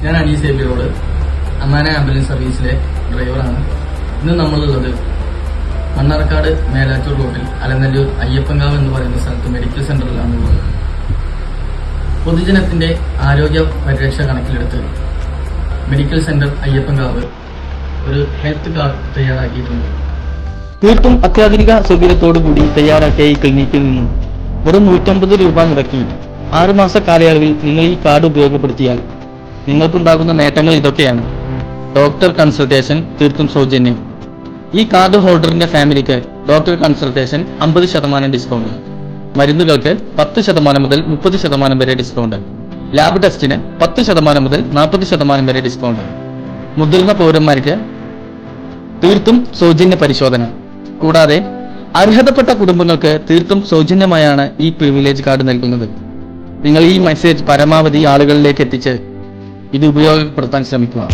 ഞാൻ അനീസ് സേവ്യറോട് അമ്മാന ആംബുലൻസ് സർവീസിലെ ഡ്രൈവറാണ്. ഇന്ന് നമ്മളുള്ളത് മണ്ണാർക്കാട് മേലാറ്റൂർ റോഡിൽ അലനല്ലൂർ അയ്യപ്പൻകാവ് എന്ന് പറയുന്ന സ്ഥലത്ത് മെഡിക്കൽ സെന്ററിലാണുള്ളത്. പൊതുജനത്തിന്റെ ആരോഗ്യ പരിരക്ഷ കണക്കിലെടുത്ത് മെഡിക്കൽ സെന്റർ അയ്യപ്പൻകാവ് ഒരു ഹെൽത്ത് കാർഡ് തയ്യാറാക്കിയിട്ടുണ്ട്. തീർത്തും അത്യാധുനിക സൗകര്യത്തോടുകൂടി തയ്യാറാക്കിയ ഈ ക്ലിനിക്കിൽ നിന്നും വെറും 150 രൂപ നിരക്കി 6 മാസ കാലയളവിൽ നിങ്ങൾ ഈ കാർഡ് ഉപയോഗപ്പെടുത്തിയാൽ നിങ്ങൾക്കുണ്ടാകുന്ന നേട്ടങ്ങൾ ഇതൊക്കെയാണ്. ഡോക്ടർ കൺസൾട്ടേഷൻ തീർത്തും സൗജന്യം. ഈ കാർഡ് ഹോൾഡറിന്റെ ഫാമിലിക്ക് ഡോക്ടർ കൺസൾട്ടേഷൻ 50% ഡിസ്കൗണ്ട്, മരുന്നുകൾക്ക് 10% മുതൽ 30% വരെ ഡിസ്കൗണ്ട്, ലാബ് ടെസ്റ്റിന് 10% മുതൽ 40% വരെ ഡിസ്കൗണ്ട്, മുതിർന്ന പൗരന്മാർക്ക് തീർത്തും സൗജന്യ പരിശോധന. കൂടാതെ അർഹതപ്പെട്ട കുടുംബങ്ങൾക്ക് തീർത്തും സൗജന്യമായാണ് ഈ പ്രിവിലേജ് കാർഡ് നൽകുന്നത്. നിങ്ങൾ ഈ മെസ്സേജ് പരമാവധി ആളുകളിലേക്ക് എത്തിച്ച് ഇത് ഉപയോഗപ്പെടുത്താൻ ശ്രമിക്കുക.